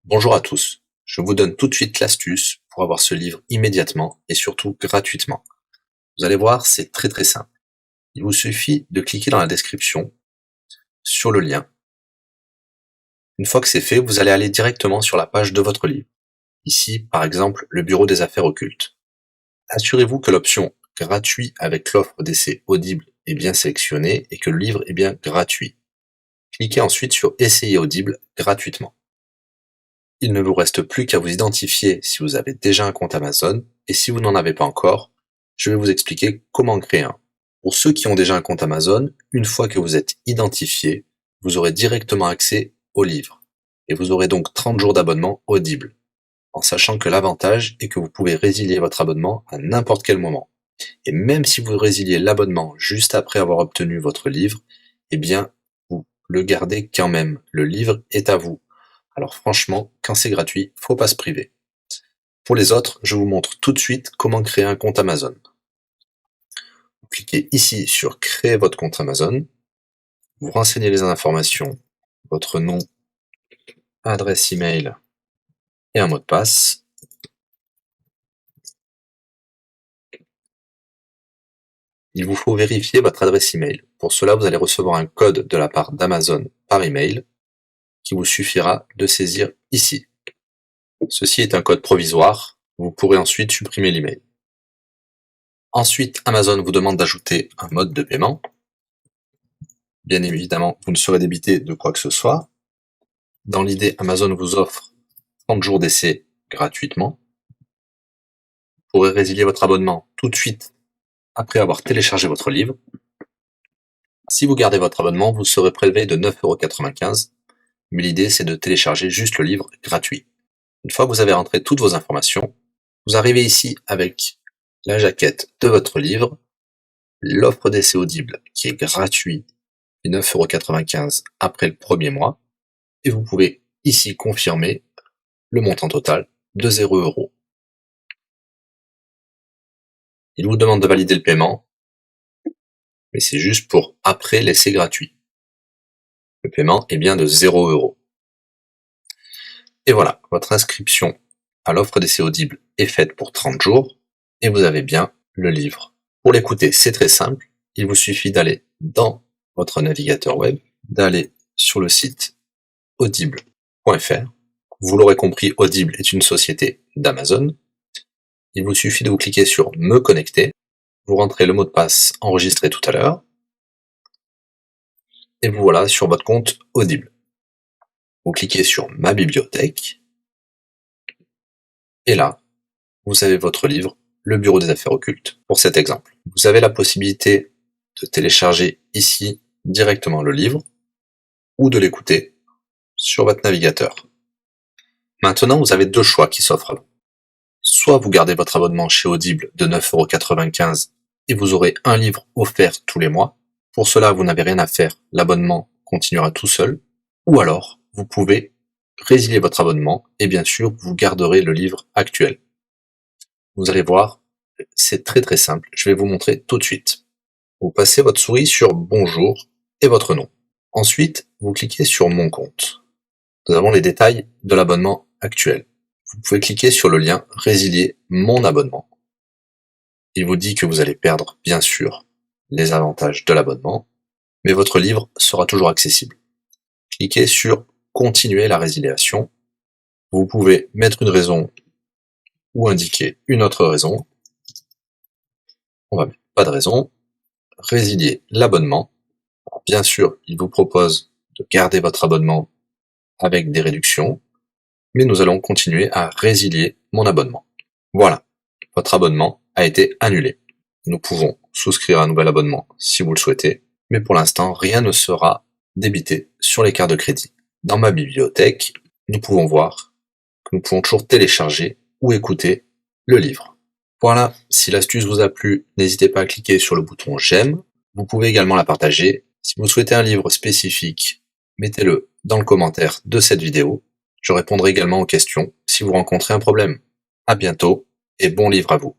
Bonjour à tous, je vous donne tout de suite l'astuce pour avoir ce livre immédiatement et surtout gratuitement. Vous allez voir, c'est très simple. Il vous suffit de cliquer dans la description sur le lien. Une fois que c'est fait, vous allez aller directement sur la page de votre livre. Ici, par exemple, le bureau des affaires occultes. Assurez-vous que l'option gratuit avec l'offre d'essai Audible est bien sélectionnée et que le livre est bien gratuit. Cliquez ensuite sur Essayer Audible gratuitement. Il ne vous reste plus qu'à vous identifier si vous avez déjà un compte Amazon, et si vous n'en avez pas encore, je vais vous expliquer comment créer un. Pour ceux qui ont déjà un compte Amazon, une fois que vous êtes identifié, vous aurez directement accès au livre, et vous aurez donc 30 jours d'abonnement Audible, en sachant que l'avantage est que vous pouvez résilier votre abonnement à n'importe quel moment. Et même si vous résiliez l'abonnement juste après avoir obtenu votre livre, eh bien, vous le gardez quand même. Le livre est à vous. Alors franchement, quand c'est gratuit, faut pas se priver. Pour les autres, je vous montre tout de suite comment créer un compte Amazon. Vous cliquez ici sur créer votre compte Amazon, vous renseignez les informations, votre nom, adresse email et un mot de passe. Il vous faut vérifier votre adresse email. Pour cela, vous allez recevoir un code de la part d'Amazon par email qui vous suffira de saisir ici. Ceci est un code provisoire, vous pourrez ensuite supprimer l'email. Ensuite, Amazon vous demande d'ajouter un mode de paiement. Bien évidemment, vous ne serez débité de quoi que ce soit. Dans l'idée, Amazon vous offre 30 jours d'essai gratuitement. Vous pourrez résilier votre abonnement tout de suite après avoir téléchargé votre livre. Si vous gardez votre abonnement, vous serez prélevé de 9,95 €, mais l'idée c'est de télécharger juste le livre gratuit. Une fois que vous avez rentré toutes vos informations, vous arrivez ici avec la jaquette de votre livre, l'offre d'essai Audible qui est gratuit et 9,95 € après le premier mois, et vous pouvez ici confirmer le montant total de 0 €. Il vous demande de valider le paiement, mais c'est juste pour après l'essai gratuit. Le paiement est bien de 0 €. Et voilà, votre inscription à l'offre d'essai Audible est faite pour 30 jours, et vous avez bien le livre. Pour l'écouter, c'est très simple, il vous suffit d'aller dans votre navigateur web, d'aller sur le site audible.fr. Vous l'aurez compris, Audible est une société d'Amazon. Il vous suffit de vous cliquer sur Me connecter, vous rentrez le mot de passe enregistré tout à l'heure, et vous voilà sur votre compte Audible. Vous cliquez sur Ma bibliothèque, et là, vous avez votre livre, Le Bureau des affaires occultes, pour cet exemple. Vous avez la possibilité de télécharger ici directement le livre, ou de l'écouter sur votre navigateur. Maintenant, vous avez deux choix qui s'offrent à vous. Soit vous gardez votre abonnement chez Audible de 9,95 € et vous aurez un livre offert tous les mois. Pour cela, vous n'avez rien à faire, l'abonnement continuera tout seul. Ou alors, vous pouvez résilier votre abonnement et bien sûr, vous garderez le livre actuel. Vous allez voir, c'est très simple, je vais vous montrer tout de suite. Vous passez votre souris sur Bonjour et votre nom. Ensuite, vous cliquez sur Mon compte. Nous avons les détails de l'abonnement actuel. Vous pouvez cliquer sur le lien Résilier mon abonnement. Il vous dit que vous allez perdre, bien sûr, les avantages de l'abonnement, mais votre livre sera toujours accessible. Cliquez sur Continuer la résiliation. Vous pouvez mettre une raison ou indiquer une autre raison. On va mettre pas de raison. Résilier l'abonnement. Bien sûr, il vous propose de garder votre abonnement avec des réductions, mais nous allons continuer à résilier mon abonnement. Voilà, votre abonnement a été annulé. Nous pouvons souscrire un nouvel abonnement si vous le souhaitez, mais pour l'instant, rien ne sera débité sur les cartes de crédit. Dans ma bibliothèque, nous pouvons voir que nous pouvons toujours télécharger ou écouter le livre. Voilà, si l'astuce vous a plu, n'hésitez pas à cliquer sur le bouton j'aime. Vous pouvez également la partager. Si vous souhaitez un livre spécifique, mettez-le dans le commentaire de cette vidéo. Je répondrai également aux questions si vous rencontrez un problème. À bientôt et bon livre à vous.